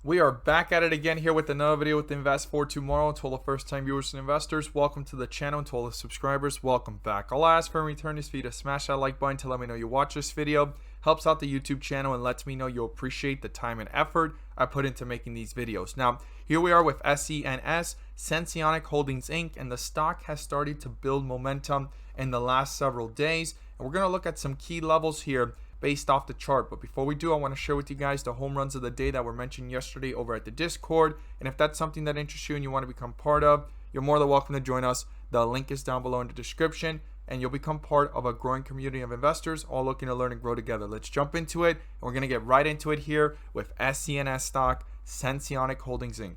We are back at it again here with another video with Invest for Tomorrow. To all the first time viewers and investors, welcome to the channel. And to all the subscribers, welcome back. I'll ask for a return this video to smash that like button to let me know you watch this video. Helps out the YouTube channel and lets me know you appreciate the time and effort I put into making these videos. Now, here we are with SENS, Sensonics Holdings Inc. And the stock has started to build momentum in the last several days. And we're going to look at some key levels here based off the chart. But before we do, I want to share with you guys the home runs of the day that were mentioned yesterday over at the Discord. And if that's something that interests you and you want to become part of, you're more than welcome to join us. The link is down below in the description, and you'll become part of a growing community of investors all looking to learn and grow together. Let's jump into it, and we're going to get right into it here with SCNS Stock, Sensonics Holdings Inc.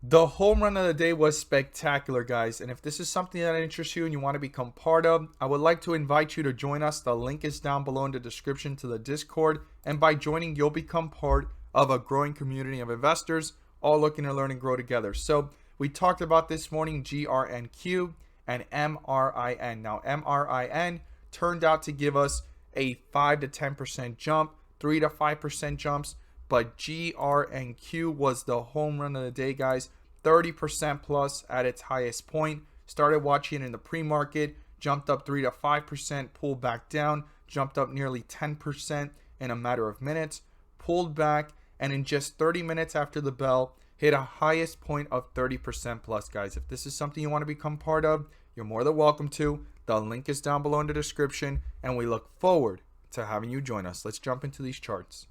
The home run of the day was spectacular, guys, and if this is something that interests you and you want to become part of, I would like to invite you to join us. The link is down below in the description to the Discord, and by joining, you'll become part of a growing community of investors all looking to learn and grow together. So we talked about this morning GRNQ and MRIN. Now, MRIN turned out to give us a 5 to 10% jump, 3 to 5% jumps, but GRNQ was the home run of the day, guys. 30% plus at its highest point. Started watching it in the pre-market, jumped up 3 to 5%, pulled back down, jumped up nearly 10% in a matter of minutes, pulled back, and in just 30 minutes after the bell, hit a highest point of 30% plus, guys. If this is something you want to become part of, you're more than welcome to. The link is down below in the description, and we look forward to having you join us. Let's jump into these charts.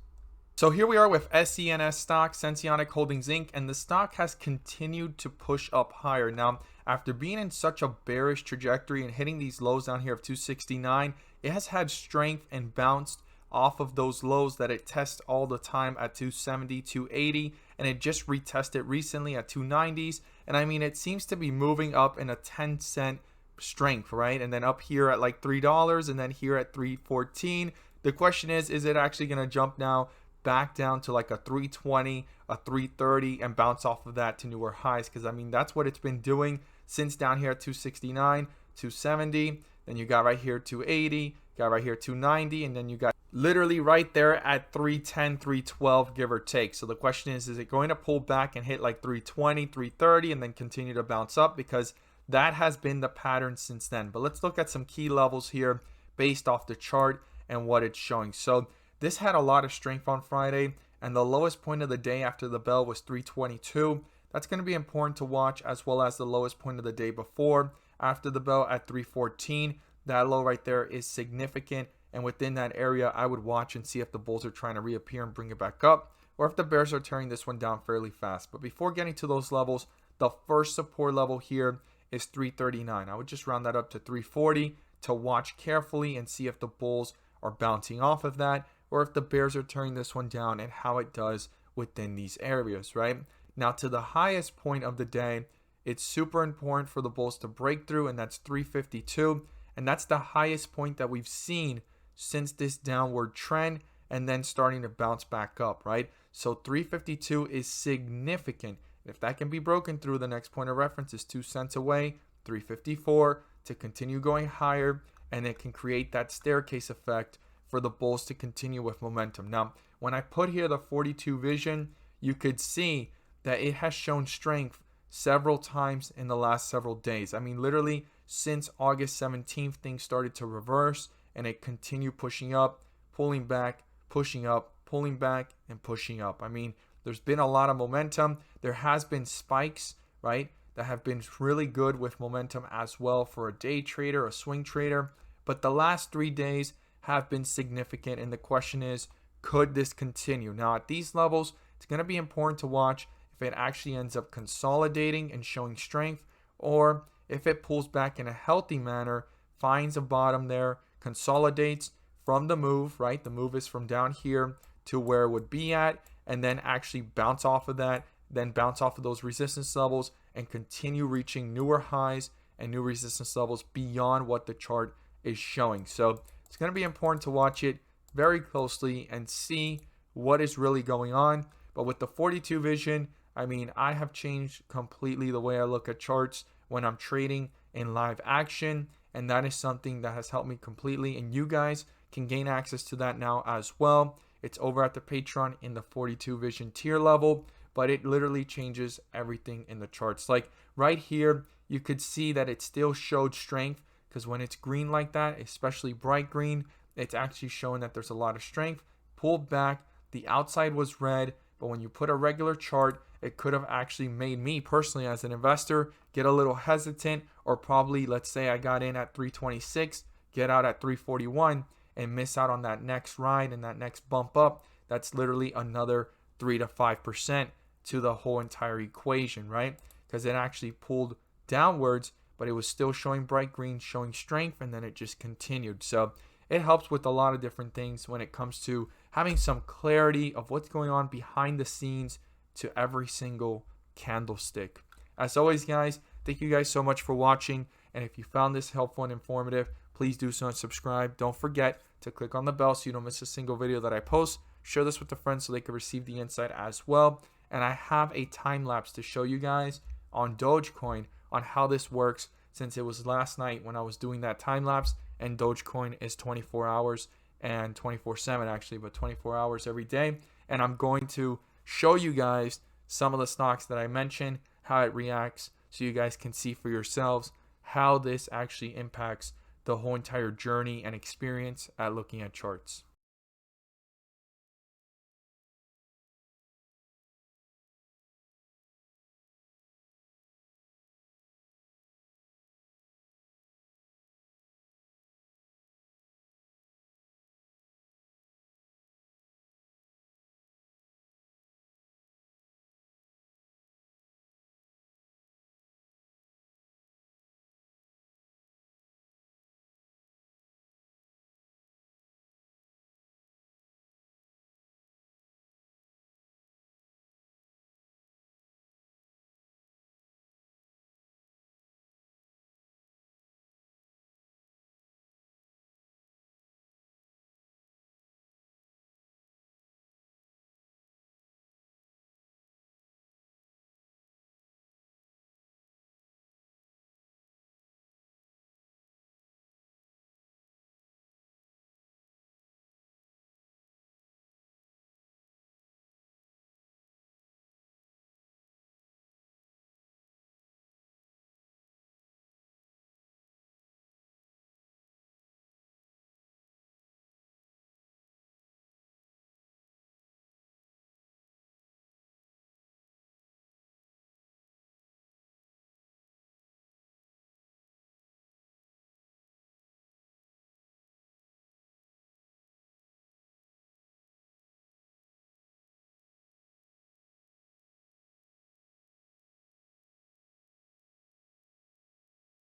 So here we are with SENS Stock, Sensonics Holdings Inc., and the stock has continued to push up higher. Now, after being in such a bearish trajectory and hitting these lows down here of 269, it has had strength and bounced off of those lows that it tests all the time at 270, 280, and it just retested recently at 290s. And I mean, it seems to be moving up in a 10-cent strength, right? And then up here at like $3, and then here at $3.14. The question is it actually going to jump now back down to like a 320, a 330, and bounce off of that to newer highs? Because I mean, that's what it's been doing since down here at 269, 270, then you got right here 280, got right here 290, and then you got literally right there at 310, 312, give or take. So the question is it going to pull back and hit like 320, 330, and then continue to bounce up? Because that has been the pattern since then. But let's look at some key levels here based off the chart and what it's showing. So this had a lot of strength on Friday, and the lowest point of the day after the bell was 322. That's going to be important to watch, as well as the lowest point of the day before after the bell at 314. That low right there is significant, and within that area, I would watch and see if the bulls are trying to reappear and bring it back up, or if the bears are tearing this one down fairly fast. But before getting to those levels, the first support level here is 339. I would just round that up to 340 to watch carefully and see if the bulls are bouncing off of that, or if the bears are tearing this one down and how it does within these areas, right? Now, to the highest point of the day, it's super important for the bulls to break through, and that's 352. And that's the highest point that we've seen since this downward trend, and then starting to bounce back up, right? So 352 is significant. If that can be broken through, the next point of reference is 2 cents away, 354, to continue going higher, and it can create that staircase effect for the bulls to continue with momentum. Now, when I put here the 42 vision, you could see that it has shown strength several times in the last several days. I mean, literally since August 17th, things started to reverse, and it continued pushing up, pulling back, pushing up, pulling back, and pushing up. I mean, there's been a lot of momentum. There has been spikes, right, that have been really good with momentum as well for a day trader, a swing trader. But the last 3 days have been significant, and the question is, could this continue? Now, at these levels, it's going to be important to watch if it actually ends up consolidating and showing strength, or if it pulls back in a healthy manner, finds a bottom there, consolidates from the move, right? The move is from down here to where it would be at, and then actually bounce off of that, then bounce off of those resistance levels and continue reaching newer highs and new resistance levels beyond what the chart is showing. So it's going to be important to watch it very closely and see what is really going on. But with the 42 vision, I mean, I have changed completely the way I look at charts when I'm trading in live action, and that is something that has helped me completely, and you guys can gain access to that now as well. It's over at the Patreon in the 42 vision tier level. but it literally changes everything in the charts. Like right here, you could see that it still showed strength, because when it's green like that, especially bright green, it's actually showing that there's a lot of strength. Pulled back, the outside was red, but when you put a regular chart, it could have actually made me personally as an investor get a little hesitant, or probably, let's say I got in at 326, get out at 341, and miss out on that next ride and that next bump up. That's literally another 3 to 5% to the whole entire equation, right? Because it actually pulled downwards, but it was still showing bright green, showing strength, and then it just continued. So it helps with a lot of different things when it comes to having some clarity of what's going on behind the scenes to every single candlestick. As always, guys, thank you guys so much for watching. And if you found this helpful and informative, please do so and subscribe. Don't forget to click on the bell so you don't miss a single video that I post. Share this with a friend so they can receive the insight as well. And I have a time lapse to show you guys on Dogecoin on how this works, since it was last night when I was doing that time lapse, and Dogecoin is 24 hours and 24/7 actually, but 24 hours every day. And I'm going to show you guys some of the stocks that I mentioned, how it reacts, so you guys can see for yourselves how this actually impacts the whole entire journey and experience at looking at charts.